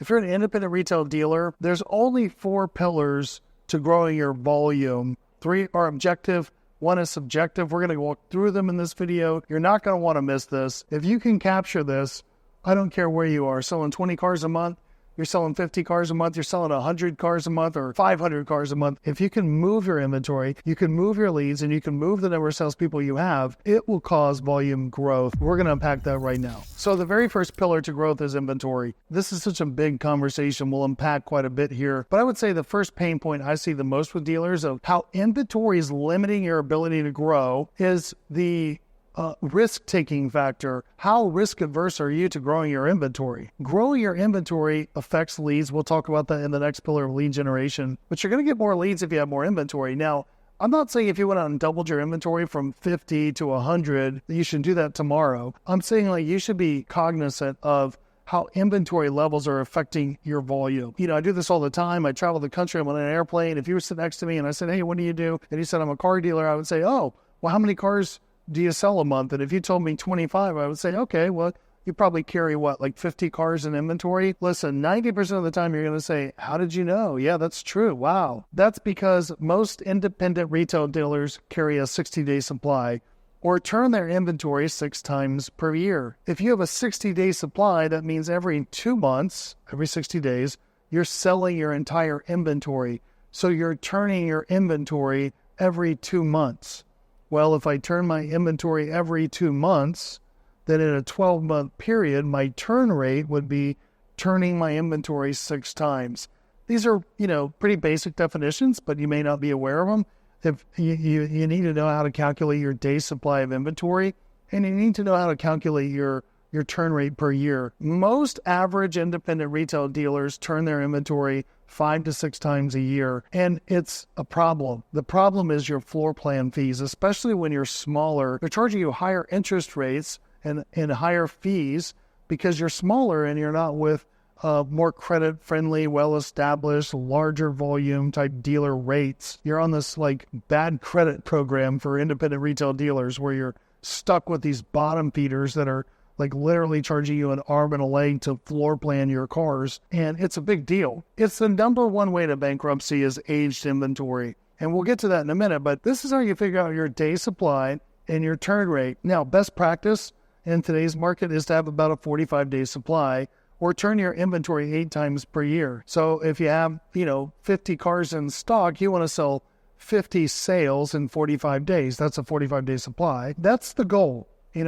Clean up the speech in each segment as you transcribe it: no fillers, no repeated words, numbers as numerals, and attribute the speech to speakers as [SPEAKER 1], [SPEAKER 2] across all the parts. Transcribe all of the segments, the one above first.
[SPEAKER 1] If you're an independent retail dealer, there's only 4 pillars to growing your volume. 3 are objective, 1 is subjective. We're going to walk through them in this video. You're not going to want to miss this. If you can capture this, I don't care where you are, selling 20 cars a month, you're selling 50 cars a month, you're selling 100 cars a month or 500 cars a month. If you can move your inventory, you can move your leads, and you can move the number of salespeople you have, it will cause volume growth. We're going to unpack that right now. So the very first pillar to growth is inventory. This is such a big conversation. We'll unpack quite a bit here. But I would say the first pain point I see the most with dealers of how inventory is limiting your ability to grow is the risk-taking factor. How risk-averse are you to growing your inventory? Growing your inventory affects leads. We'll talk about that in the next pillar of lead generation. But you're going to get more leads if you have more inventory. Now, I'm not saying if you went out and doubled your inventory from 50 to 100, you should do that tomorrow. I'm saying like you should be cognizant of how inventory levels are affecting your volume. You know, I do this all the time. I travel the country. I'm on an airplane. If you were sitting next to me and I said, hey, what do you do? And you said, I'm a car dealer. I would say, oh, well, how many cars do you sell a month? And if you told me 25, I would say, okay, well, you probably carry what, like 50 cars in inventory? Listen, 90% of the time you're going to say, how did you know? Yeah, that's true. Wow. That's because most independent retail dealers carry a 60-day supply or turn their inventory 6 times per year. If you have a 60-day supply, that means every 2 months, every 60 days, you're selling your entire inventory. So you're turning your inventory every 2 months. Well, if I turn my inventory every 2 months, then in a 12-month period, my turn rate would be turning my inventory 6 times. These are, pretty basic definitions, but you may not be aware of them. If you need to know how to calculate your day supply of inventory, and you need to know how to calculate your turn rate per year. Most average independent retail dealers turn their inventory 5 to 6 times a year, and it's a problem. The problem is your floor plan fees, especially when you're smaller. They're charging you higher interest rates and higher fees because you're smaller and you're not with more credit-friendly, well-established, larger volume type dealer rates. You're on this like bad credit program for independent retail dealers where you're stuck with these bottom feeders that are like literally charging you an arm and a leg to floor plan your cars. And it's a big deal. It's the number one way to bankruptcy is aged inventory. And we'll get to that in a minute, but this is how you figure out your day supply and your turn rate. Now, best practice in today's market is to have about a 45-day supply or turn your inventory 8 times per year. So if you have, 50 cars in stock, you want to sell 50 sales in 45 days. That's a 45-day supply. That's the goal. I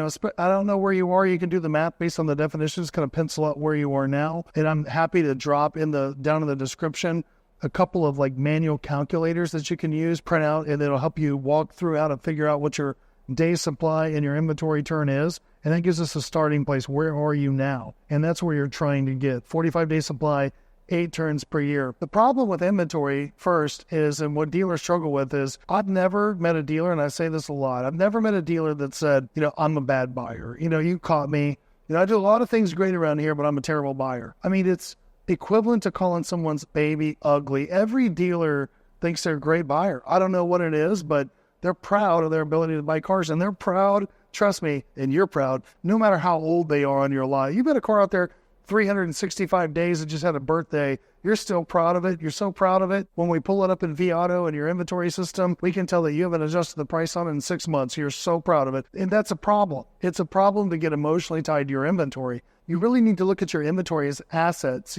[SPEAKER 1] don't know where you are. You can do the math based on the definitions, kind of pencil out where you are now. And I'm happy to drop down in the description a couple of like manual calculators that you can use, print out, and it'll help you walk through how to figure out what your day supply and your inventory turn is. And that gives us a starting place. Where are you now? And that's where you're trying to get 45-day supply, 8 turns per year. The problem with inventory first is, and what dealers struggle with is, I've never met a dealer, and I say this a lot, I've never met a dealer that said, I'm a bad buyer. You caught me. I do a lot of things great around here, but I'm a terrible buyer. I mean, it's equivalent to calling someone's baby ugly. Every dealer thinks they're a great buyer. I don't know what it is, but they're proud of their ability to buy cars, and they're proud, trust me, and you're proud, no matter how old they are on your lot. You've got a car out there 365 days and just had a birthday, you're still proud of it. You're so proud of it. When we pull it up in vAuto and your inventory system, we can tell that you haven't adjusted the price on it in 6 months. You're so proud of it. And that's a problem. It's a problem to get emotionally tied to your inventory. You really need to look at your inventory as assets.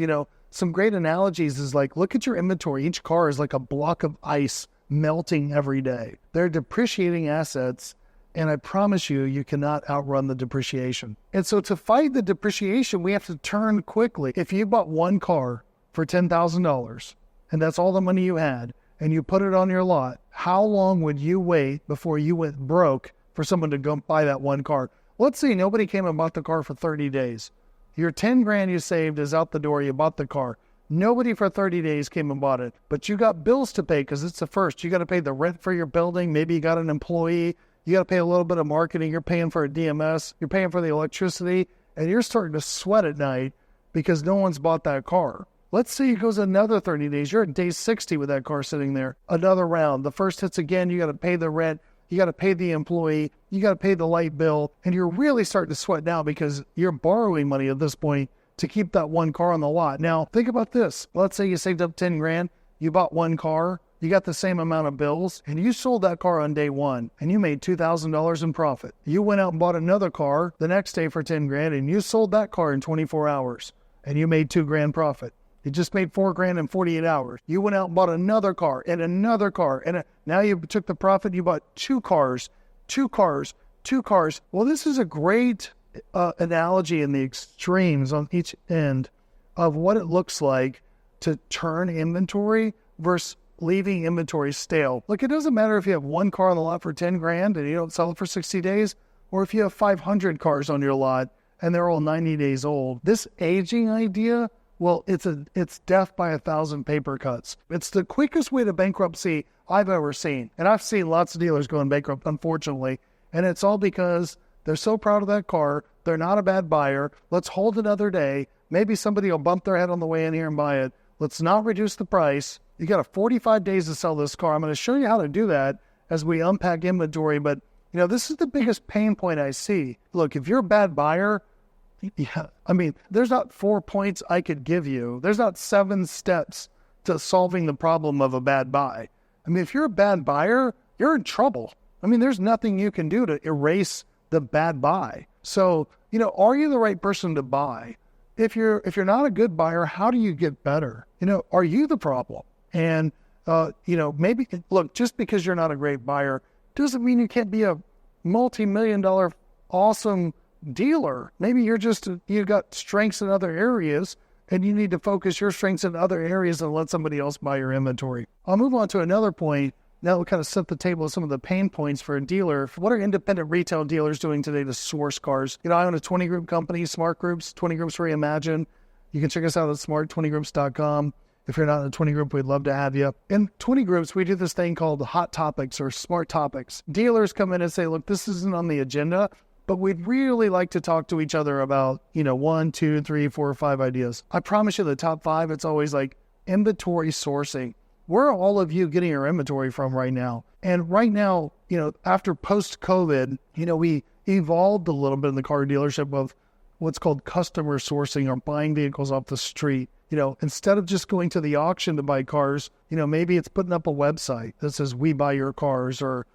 [SPEAKER 1] Some great analogies is like, look at your inventory. Each car is like a block of ice melting every day. They're depreciating assets. And I promise you, you cannot outrun the depreciation. And so to fight the depreciation, we have to turn quickly. If you bought one car for $10,000 and that's all the money you had and you put it on your lot, how long would you wait before you went broke for someone to go buy that one car? Let's say nobody came and bought the car for 30 days. Your 10 grand you saved is out the door. You bought the car. Nobody for 30 days came and bought it, but you got bills to pay because it's the first. You got to pay the rent for your building. Maybe you got an employee. You got to pay a little bit of marketing. You're paying for a DMS. You're paying for the electricity, and you're starting to sweat at night because no one's bought that car. Let's say it goes another 30 days. You're at day 60 with that car sitting there. Another round. The first hits again. You got to pay the rent. You got to pay the employee. You got to pay the light bill. And you're really starting to sweat now because you're borrowing money at this point to keep that one car on the lot. Now, think about this. Let's say you saved up 10 grand, you bought one car, you got the same amount of bills, and you sold that car on day one, and you made $2,000 in profit. You went out and bought another car the next day for 10 grand, and you sold that car in 24 hours, and you made 2 grand profit. You just made 4 grand in 48 hours. You went out and bought another car, and now you took the profit, you bought 2 cars. Well, this is a great analogy in the extremes on each end of what it looks like to turn inventory versus leaving inventory stale. Look, it doesn't matter if you have one car on the lot for 10 grand and you don't sell it for 60 days, or if you have 500 cars on your lot and they're all 90 days old. This aging idea, well, it's death by 1,000 paper cuts. It's the quickest way to bankruptcy I've ever seen. And I've seen lots of dealers going bankrupt, unfortunately. And it's all because they're so proud of that car. They're not a bad buyer. Let's hold another day. Maybe somebody will bump their head on the way in here and buy it. Let's not reduce the price. You got 45 days to sell this car. I'm going to show you how to do that as we unpack inventory. But, this is the biggest pain point I see. Look, if you're a bad buyer, there's not 4 points I could give you. There's not 7 steps to solving the problem of a bad buy. If you're a bad buyer, you're in trouble. There's nothing you can do to erase the bad buy. So, are you the right person to buy? If you're not a good buyer, how do you get better? Are you the problem? And, maybe, look, just because you're not a great buyer doesn't mean you can't be a multi-million-dollar awesome dealer. Maybe you've got strengths in other areas and you need to focus your strengths in other areas and let somebody else buy your inventory. I'll move on to another point. Now we'll kind of set the table with some of the pain points for a dealer. What are independent retail dealers doing today to source cars? I own a 20-group company, Smart Groups, 20 Groups Reimagine. You can check us out at smart20groups.com. If you're not in a 20 group, we'd love to have you. In 20 groups, we do this thing called hot topics or smart topics. Dealers come in and say, look, this isn't on the agenda, but we'd really like to talk to each other about, 1, 2, 3, 4, 5 ideas. I promise you the top 5, it's always like inventory sourcing. Where are all of you getting your inventory from right now? And right now, after post-COVID, we evolved a little bit in the car dealership of what's called customer sourcing or buying vehicles off the street. Instead of just going to the auction to buy cars, maybe it's putting up a website that says we buy your cars, or,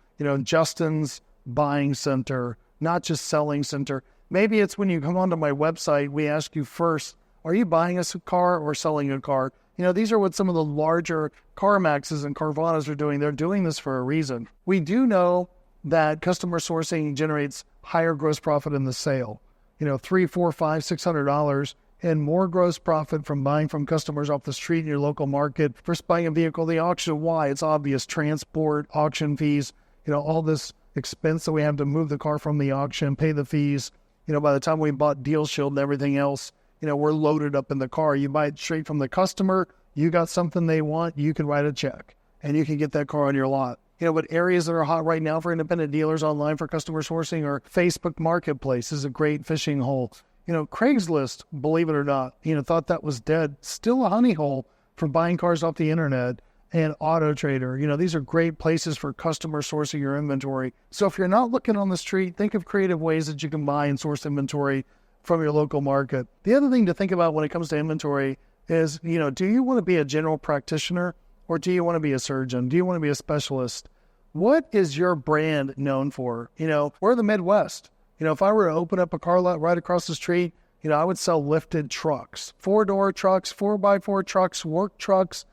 [SPEAKER 1] Justin's buying center, not just selling center. Maybe it's when you come onto my website, we ask you first, are you buying us a car or selling a car? These are what some of the larger CarMaxes and Carvanas are doing. They're doing this for a reason. We do know that customer sourcing generates higher gross profit in the sale. $300, $400, $500, $600, and more gross profit from buying from customers off the street in your local market versus buying a vehicle at the auction. Why? It's obvious. Transport, auction fees, all this expense that we have to move the car from the auction, pay the fees. By the time we bought Deal Shield and everything else, we're loaded up in the car. You buy it straight from the customer. You got something they want, you can write a check and you can get that car on your lot. But areas that are hot right now for independent dealers online for customer sourcing are Facebook Marketplace is a great fishing hole. Craigslist, believe it or not, thought that was dead. Still a honey hole for buying cars off the internet. And Auto Trader. These are great places for customer sourcing your inventory. So if you're not looking on the street, think of creative ways that you can buy and source inventory from your local market. The other thing to think about when it comes to inventory is, do you want to be a general practitioner or do you want to be a surgeon? Do you want to be a specialist? What is your brand known for? We're the Midwest. If I were to open up a car lot right across the street, I would sell lifted trucks, 4-door trucks, 4x4 trucks, work trucks,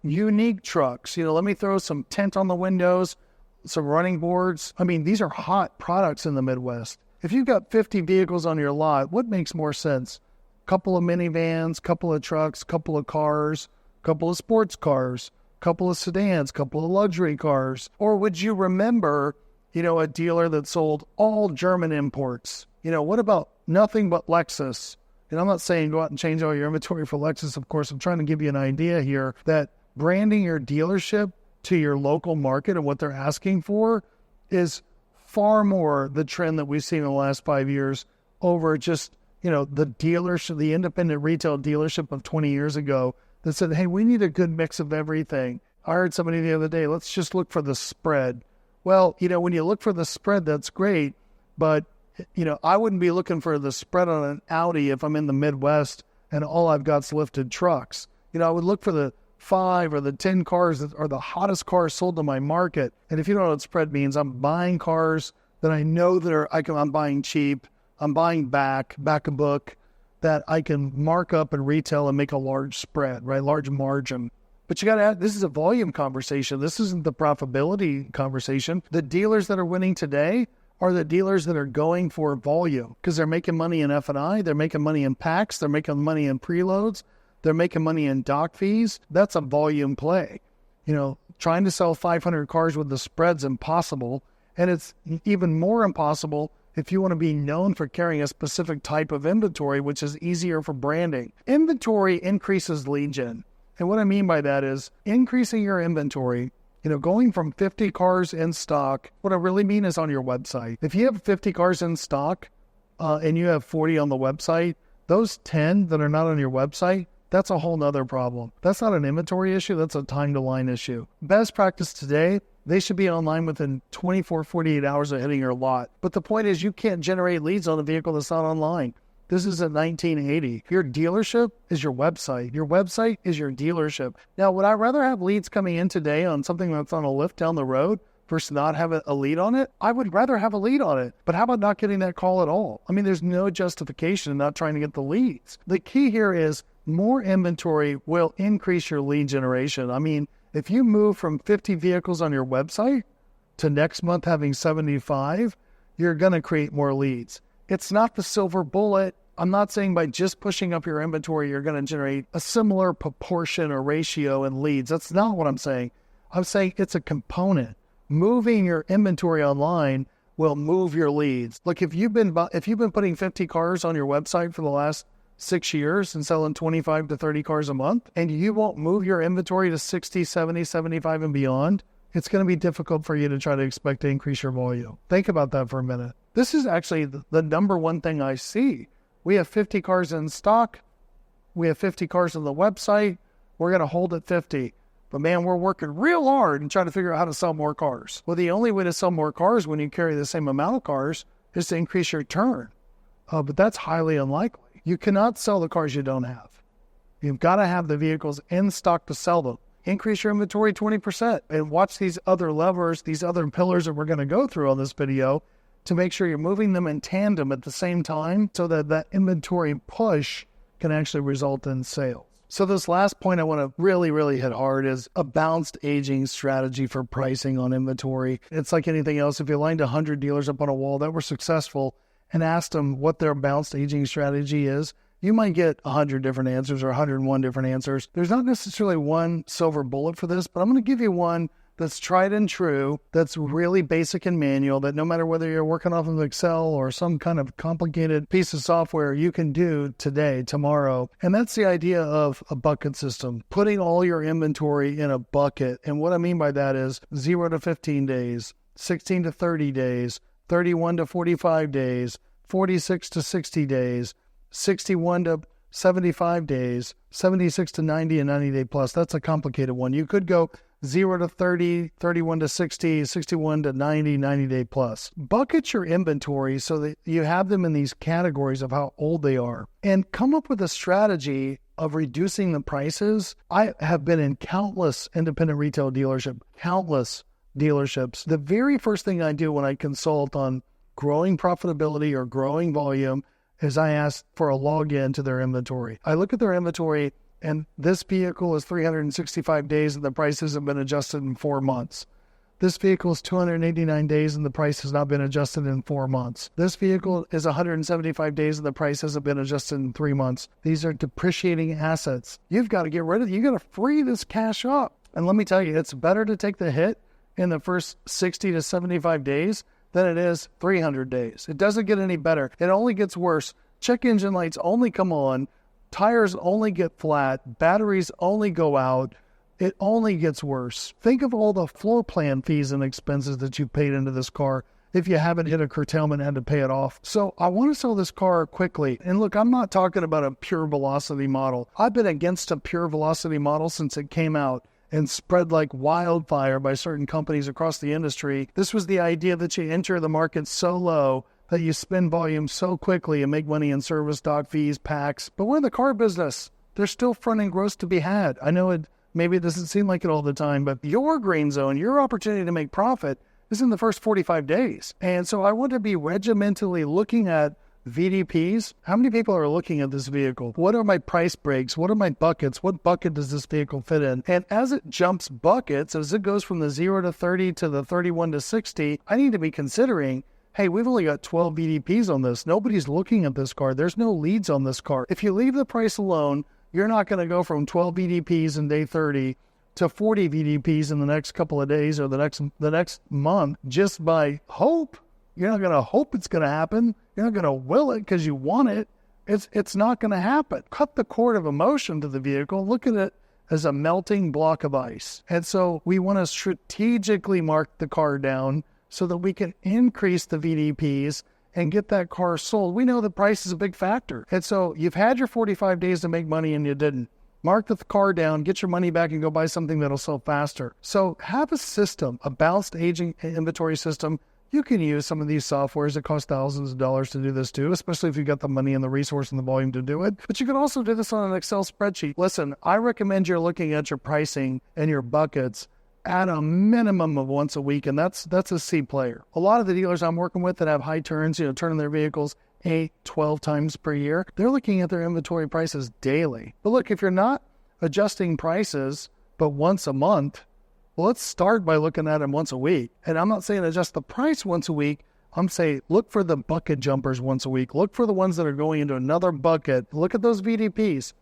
[SPEAKER 1] unique trucks. Let me throw some tent on the windows, some running boards. These are hot products in the Midwest. If you've got 50 vehicles on your lot, what makes more sense? Couple of minivans, couple of trucks, couple of cars, couple of sports cars, couple of sedans, couple of luxury cars? Or would you remember, a dealer that sold all German imports? What about nothing but Lexus? And I'm not saying go out and change all your inventory for Lexus, of course. I'm trying to give you an idea here that branding your dealership to your local market and what they're asking for is far more the trend that we've seen in the last 5 years over just, the dealership, the independent retail dealership of 20 years ago that said, hey, we need a good mix of everything. I heard somebody the other day, let's just look for the spread. Well, when you look for the spread, that's great. But I wouldn't be looking for the spread on an Audi if I'm in the Midwest and all I've got is lifted trucks. I would look for the 5 or the 10 cars that are the hottest cars sold to my market. And if you don't know what spread means, I'm buying cars that I know that I'm buying cheap. I'm buying back a book that I can mark up and retail and make a large spread, right? Large margin. But you got to add, this is a volume conversation. This isn't the profitability conversation. The dealers that are winning today are the dealers that are going for volume because they're making money in F&I, they're making money in packs, they're making money in preloads, they're making money in dock fees. That's a volume play. Trying to sell 500 cars with the spread's impossible. And it's even more impossible if you want to be known for carrying a specific type of inventory, which is easier for branding. Inventory increases lead gen. And what I mean by that is increasing your inventory, going from 50 cars in stock. What I really mean is on your website. If you have 50 cars in stock and you have 40 on the website, those 10 that are not on your website, that's a whole nother problem. That's not an inventory issue. That's a time to line issue. Best practice today, they should be online within 24, 48 hours of hitting your lot. But the point is you can't generate leads on a vehicle that's not online. This is in 1980. Your dealership is your website. Your website is your dealership. Now, would I rather have leads coming in today on something that's on a lift down the road versus not have a lead on it? I would rather have a lead on it. But how about not getting that call at all? There's no justification in not trying to get the leads. The key here is more inventory will increase your lead generation. If you move from 50 vehicles on your website to next month having 75, you're going to create more leads. It's not the silver bullet. I'm not saying by just pushing up your inventory, you're going to generate a similar proportion or ratio in leads. That's not what I'm saying. I'm saying it's a component. Moving your inventory online will move your leads. Look, if you've been putting 50 cars on your website for the last 6 years and selling 25 to 30 cars a month, and you won't move your inventory to 60, 70, 75 and beyond, it's going to be difficult for you to try to expect to increase your volume. Think about that for a minute. This is actually the number one thing I see. We have 50 cars in stock. We have 50 cars on the website. We're going to hold at 50. But man, we're working real hard and trying to figure out how to sell more cars. Well, the only way to sell more cars when you carry the same amount of cars is to increase your turn. But that's highly unlikely. You cannot sell the cars you don't have. You've got to have the vehicles in stock to sell them. Increase your inventory 20% and watch these other levers, these other pillars that we're going to go through on this video to make sure you're moving them in tandem at the same time so that that inventory push can actually result in sales. So this last point I want to really, really hit hard is a balanced aging strategy for pricing on inventory. It's like anything else. If you lined 100 dealers up on a wall that were successful and asked them what their balanced aging strategy is, you might get 100 different answers or 101 different answers. There's not necessarily one silver bullet for this, but I'm going to give you one that's tried and true, that's really basic and manual, that no matter whether you're working off of Excel or some kind of complicated piece of software, you can do today, tomorrow. And that's the idea of a bucket system, putting all your inventory in a bucket. And what I mean by that is 0 to 15 days, 16 to 30 days, 31 to 45 days, 46 to 60 days, 61 to 75 days, 76 to 90, and 90 day plus. That's a complicated one. You could go 0 to 30, 31 to 60, 61 to 90, 90 day plus. Bucket your inventory so that you have them in these categories of how old they are and come up with a strategy of reducing the prices. I have been in countless independent retail dealerships. The very first thing I do when I consult on growing profitability or growing volume is I ask for a login to their inventory. I look at their inventory and this vehicle is 365 days and the price hasn't been adjusted in 4 months. This vehicle is 289 days and the price has not been adjusted in 4 months. This vehicle is 175 days and the price hasn't been adjusted in 3 months. These are depreciating assets. You've got to get rid of it. You've got to free this cash up. And let me tell you, it's better to take the hit in the first 60 to 75 days than it is 300 days. It doesn't get any better. It only gets worse. Check engine lights only come on. Tires only get flat. Batteries only go out. It only gets worse. Think of all the floor plan fees and expenses that you've paid into this car if you haven't hit a curtailment and had to pay it off. So I want to sell this car quickly. And look, I'm not talking about a pure velocity model. I've been against a pure velocity model since it came out and spread like wildfire by certain companies across the industry. This was the idea that you enter the market so low that you spend volume so quickly and make money in service, doc fees, packs. But we're in the car business. There's still front-end growth to be had. I know maybe it doesn't seem like it all the time, but your green zone, your opportunity to make profit is in the first 45 days. And so I want to be regimentally looking at VDPs. How many people are looking at this vehicle? What are my price breaks? What are my buckets? What bucket does this vehicle fit in? And as it jumps buckets, as it goes from the 0 to 30 to the 31 to 60, I need to be considering, hey, we've only got 12 VDPs on this. Nobody's looking at this car. There's no leads on this car. If you leave the price alone, you're not going to go from 12 VDPs in day 30 to 40 VDPs in the next couple of days or the next month just by hope. You're not going to hope it's going to happen. You're not going to will it because you want it. It's not going to happen. Cut the cord of emotion to the vehicle. Look at it as a melting block of ice. And so we want to strategically mark the car down so that we can increase the VDPs and get that car sold. We know the price is a big factor. And so you've had your 45 days to make money and you didn't. Mark the car down, get your money back, and go buy something that'll sell faster. So have a system, a balanced aging inventory system. You can use some of these softwares that cost thousands of dollars to do this too, especially if you've got the money and the resource and the volume to do it. But you can also do this on an Excel spreadsheet. Listen, I recommend you're looking at your pricing and your buckets at a minimum of once a week, and that's a C player. A lot of the dealers I'm working with that have high turns, turning their vehicles 8, 12 times per year, they're looking at their inventory prices daily. But look, if you're not adjusting prices but once a month, well, let's start by looking at them once a week. And I'm not saying adjust the price once a week. I'm saying look for the bucket jumpers once a week. Look for the ones that are going into another bucket. Look at those VDPs.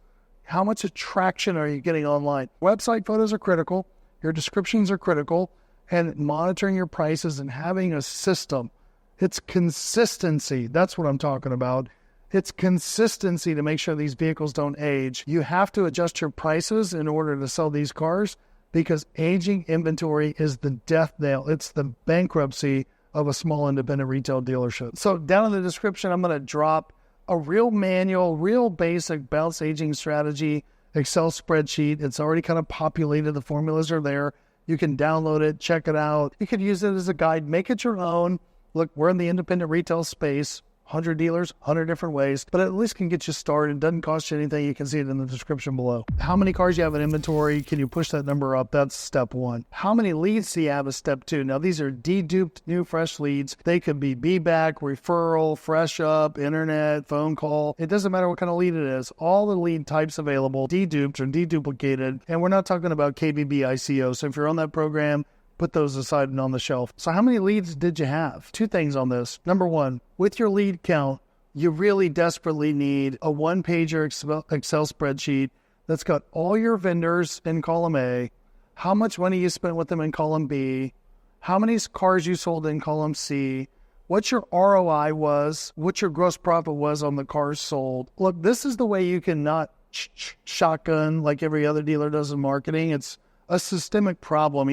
[SPEAKER 1] How much attraction are you getting online? Website photos are critical. Your descriptions are critical, and monitoring your prices and having a system. It's consistency. That's what I'm talking about. It's consistency to make sure these vehicles don't age. You have to adjust your prices in order to sell these cars because aging inventory is the death knell. It's the bankruptcy of a small independent retail dealership. So down in the description, I'm going to drop a real manual, real basic balanced aging strategy Excel spreadsheet. It's already kind of populated. The formulas are there. You can download it, check it out. You could use it as a guide, make it your own. Look, we're in the independent retail space. 100 dealers, 100 different ways, but at least can get you started. It doesn't cost you anything. You can see it in the description below. How many cars you have in inventory? Can you push that number up? That's step one. How many leads do you have is step two. Now, these are deduped, new, fresh leads. They could be be-back, referral, fresh up, internet, phone call. It doesn't matter what kind of lead it is. All the lead types available, deduped or deduplicated, and we're not talking about KBB ICO. So if you're on that program, put those aside and on the shelf. So how many leads did you have? Two things on this. Number one, with your lead count, you really desperately need a one-pager Excel spreadsheet that's got all your vendors in column A, how much money you spent with them in column B, how many cars you sold in column C, what your ROI was, what your gross profit was on the cars sold. Look, this is the way you can not shotgun like every other dealer does in marketing. It's a systemic problem.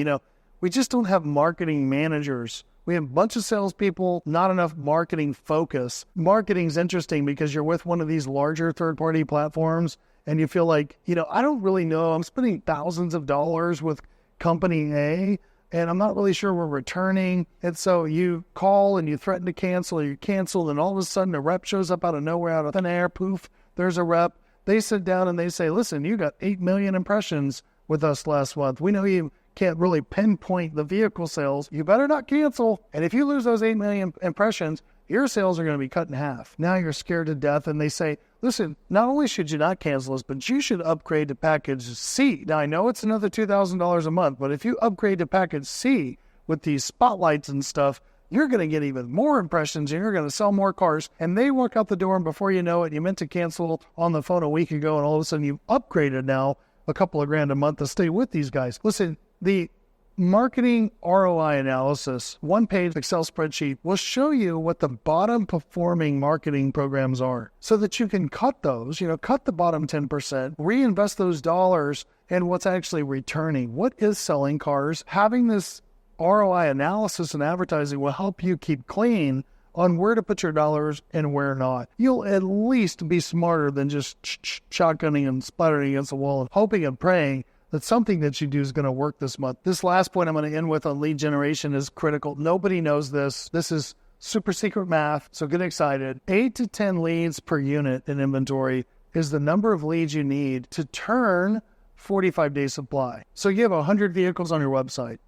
[SPEAKER 1] We just don't have marketing managers. We have a bunch of salespeople, not enough marketing focus. Marketing's interesting because you're with one of these larger third-party platforms and you feel like, I don't really know. I'm spending thousands of dollars with company A and I'm not really sure we're returning. And so you call and you threaten to cancel, or you cancel, and all of a sudden a rep shows up out of nowhere, out of thin air, poof, there's a rep. They sit down and they say, listen, you got 8 million impressions with us last month. We know you can't really pinpoint the vehicle sales. You better not cancel. And if you lose those 8 million impressions, your sales are going to be cut in half. Now you're scared to death. And they say, listen, not only should you not cancel us, but you should upgrade to package C. Now I know it's another $2,000 a month, but if you upgrade to package C with these spotlights and stuff, you're going to get even more impressions and you're going to sell more cars. And they walk out the door and before you know it, you meant to cancel on the phone a week ago and all of a sudden you've upgraded now a couple of grand a month to stay with these guys. Listen, the marketing ROI analysis, one-page Excel spreadsheet, will show you what the bottom performing marketing programs are so that you can cut those, cut the bottom 10%, reinvest those dollars in what's actually returning. What is selling cars? Having this ROI analysis and advertising will help you keep clean on where to put your dollars and where not. You'll at least be smarter than just shotgunning and splattering against the wall and hoping and praying that something that you do is going to work this month. This last point I'm going to end with on lead generation is critical. Nobody knows this. This is super secret math, so get excited. 8 to 10 leads per unit in inventory is the number of leads you need to turn 45-day supply. So you have 100 vehicles on your website.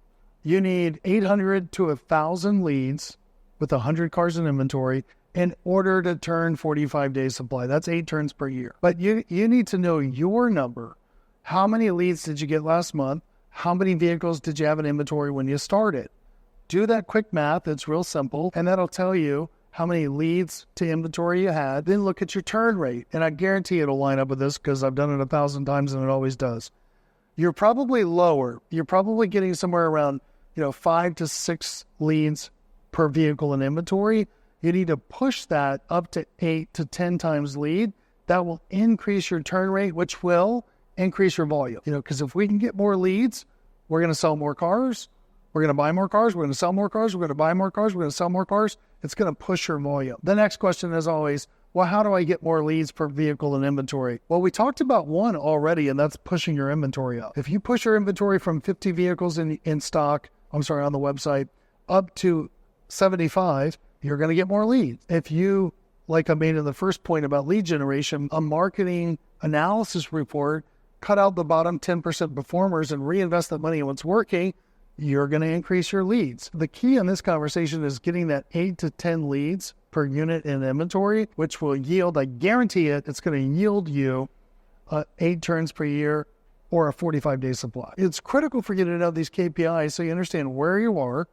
[SPEAKER 1] You need 800 to 1,000 leads with 100 cars in inventory in order to turn 45-day supply. That's 8 turns per year. But you need to know your number. How many leads did you get last month? How many vehicles did you have in inventory when you started? Do that quick math. It's real simple. And that'll tell you how many leads to inventory you had. Then look at your turn rate. And I guarantee it'll line up with this because I've done it 1,000 times and it always does. You're probably lower. You're probably getting somewhere around 5 to 6 leads per vehicle in inventory. You need to push that up to 8 to 10 times lead. That will increase your turn rate, which will increase your volume. Because if we can get more leads, we're going to sell more cars. We're going to buy more cars. We're going to sell more cars. We're going to buy more cars. We're going to sell more cars. It's going to push your volume. The next question is always, well, how do I get more leads per vehicle in inventory? Well, we talked about one already, and that's pushing your inventory up. If you push your inventory from 50 vehicles in stock, on the website, up to 75, you're going to get more leads. If you, like I made in the first point about lead generation, a marketing analysis report, cut out the bottom 10% performers and reinvest that money in what's working, you're going to increase your leads. The key in this conversation is getting that 8 to 10 leads per unit in inventory, which will yield, I guarantee it's going to yield you 8 turns per year or a 45-day supply. It's critical for you to know these KPIs so you understand where you are.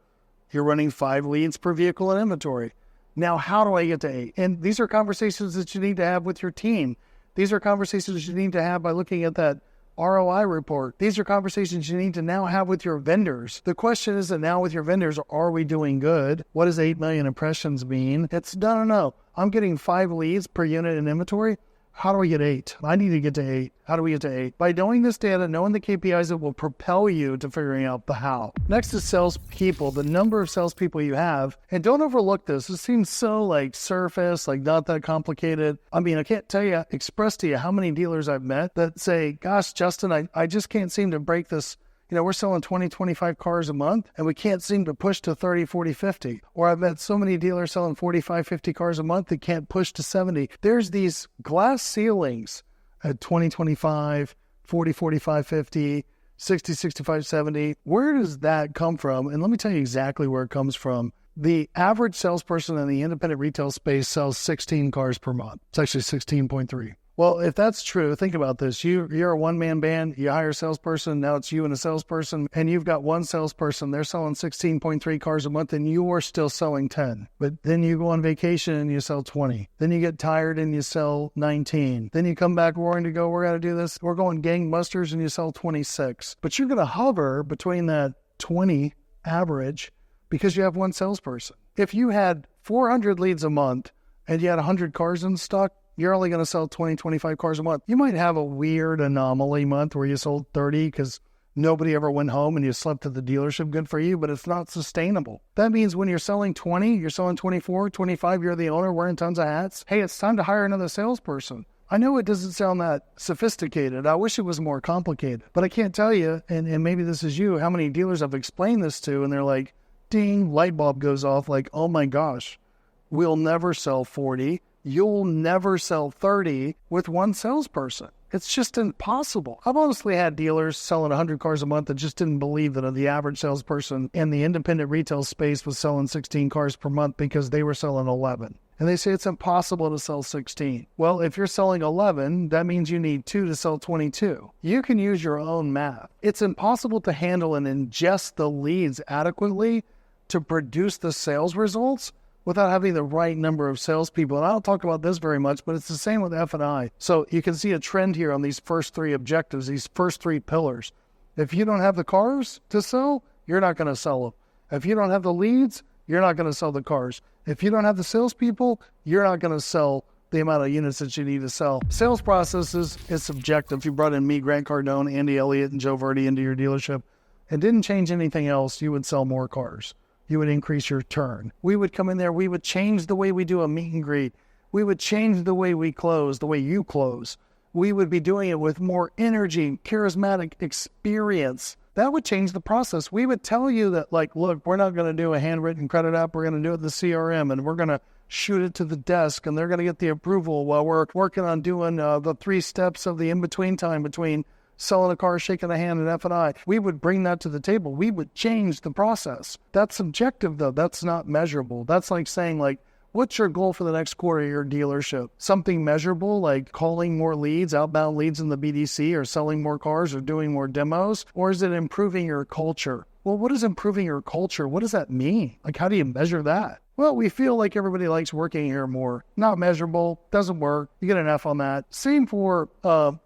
[SPEAKER 1] You're running 5 leads per vehicle in inventory. Now, how do I get to 8? And these are conversations that you need to have with your team. These are conversations you need to have by looking at that ROI report. These are conversations you need to now have with your vendors. The question isn't now with your vendors, are we doing good? What does 8 million impressions mean? It's no. I'm getting 5 leads per unit in inventory. How do I get 8? I need to get to 8. How do we get to 8? By knowing this data, knowing the KPIs, it will propel you to figuring out the how. Next is salespeople, the number of salespeople you have. And don't overlook this. It seems so surface, not that complicated. I mean, I can't express to you how many dealers I've met that say, gosh, Justin, I just can't seem to break this. We're selling 20, 25 cars a month, and we can't seem to push to 30, 40, 50. Or I've met so many dealers selling 45, 50 cars a month that can't push to 70. There's these glass ceilings at 20, 25, 40, 45, 50, 60, 65, 70. Where does that come from? And let me tell you exactly where it comes from. The average salesperson in the independent retail space sells 16 cars per month. It's actually 16.3. Well, if that's true, think about this. You're a one-man band. You hire a salesperson. Now it's you and a salesperson. And you've got one salesperson. They're selling 16.3 cars a month, and you're still selling 10. But then you go on vacation, and you sell 20. Then you get tired, and you sell 19. Then you come back roaring to go, we're going to do this. We're going gangbusters, and you sell 26. But you're going to hover between that 20 average because you have one salesperson. If you had 400 leads a month, and you had 100 cars in stock, you're only going to sell 20, 25 cars a month. You might have a weird anomaly month where you sold 30 because nobody ever went home and you slept at the dealership. Good for you, but it's not sustainable. That means when you're selling 20, you're selling 24, 25, you're the owner wearing tons of hats. Hey, it's time to hire another salesperson. I know it doesn't sound that sophisticated. I wish it was more complicated, but I can't tell you, and maybe this is you, how many dealers I've explained this to, and they're like, ding, light bulb goes off like, oh my gosh, we'll never sell 40. You'll never sell 30 with one salesperson. It's just impossible. I've honestly had dealers selling 100 cars a month that just didn't believe that the average salesperson in the independent retail space was selling 16 cars per month because they were selling 11. And they say it's impossible to sell 16. Well, if you're selling 11, that means you need 2 to sell 22. You can use your own math. It's impossible to handle and ingest the leads adequately to produce the sales results without having the right number of salespeople. And I don't talk about this very much, but it's the same with F&I. So you can see a trend here on these first 3 objectives, these first 3 pillars. If you don't have the cars to sell, you're not going to sell them. If you don't have the leads, you're not going to sell the cars. If you don't have the salespeople, you're not going to sell the amount of units that you need to sell. Sales processes is subjective. If you brought in me, Grant Cardone, Andy Elliott, and Joe Verdi into your dealership and didn't change anything else, you would sell more cars. You would increase your turn. We would come in there. We would change the way we do a meet and greet. We would change the way we close, the way you close. We would be doing it with more energy, charismatic experience that would change the process. We would tell you that, like, look, we're not going to do a handwritten credit app. We're going to do it in the CRM, and we're going to shoot it to the desk, and they're going to get the approval while we're working on doing the 3 steps of the in-between time between selling a car, shaking a hand, and F&I. We would bring that to the table. We would change the process. That's subjective, though. That's not measurable. That's like saying, like, what's your goal for the next quarter of your dealership? Something measurable, like calling more leads, outbound leads in the BDC, or selling more cars, or doing more demos? Or is it improving your culture? Well, what is improving your culture? What does that mean? Like, how do you measure that? Well, we feel like everybody likes working here more. Not measurable, doesn't work. You get an F on that. Same for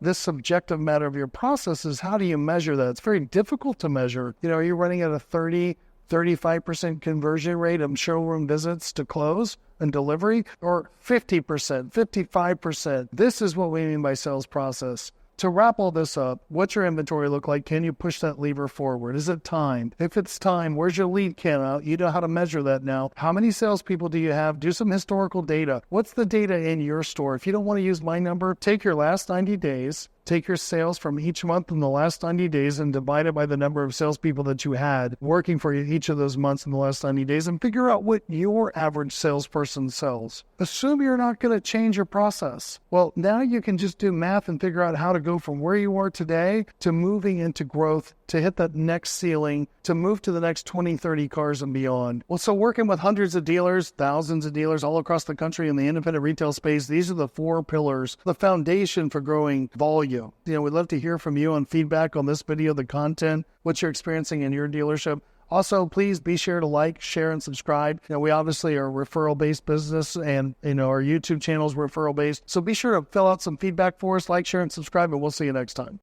[SPEAKER 1] this subjective matter of your processes. How do you measure that? It's very difficult to measure. You know, are you running at a 35% conversion rate of showroom visits to close and delivery, or 50%, 55%? This is what we mean by sales process. To wrap all this up, what's your inventory look like? Can you push that lever forward? Is it time? If it's time, where's your lead count out? You know how to measure that now. How many salespeople do you have? Do some historical data. What's the data in your store? If you don't want to use my number, take your last 90 days, take your sales from each month in the last 90 days and divide it by the number of salespeople that you had working for you each of those months in the last 90 days and figure out what your average salesperson sells. Assume you're not going to change your process. Well, now you can just do math and figure out how to go from where you are today to moving into growth, to hit that next ceiling, to move to the next 20, 30 cars and beyond. Well, so working with hundreds of dealers, thousands of dealers all across the country in the independent retail space, these are the 4 pillars, the foundation for growing volume. You know, we'd love to hear from you on feedback on this video, the content, what you're experiencing in your dealership. Also, please be sure to like, share, and subscribe. You know, we obviously are a referral-based business, and, you know, our YouTube channel is referral-based. So be sure to fill out some feedback for us, like, share, and subscribe, and we'll see you next time.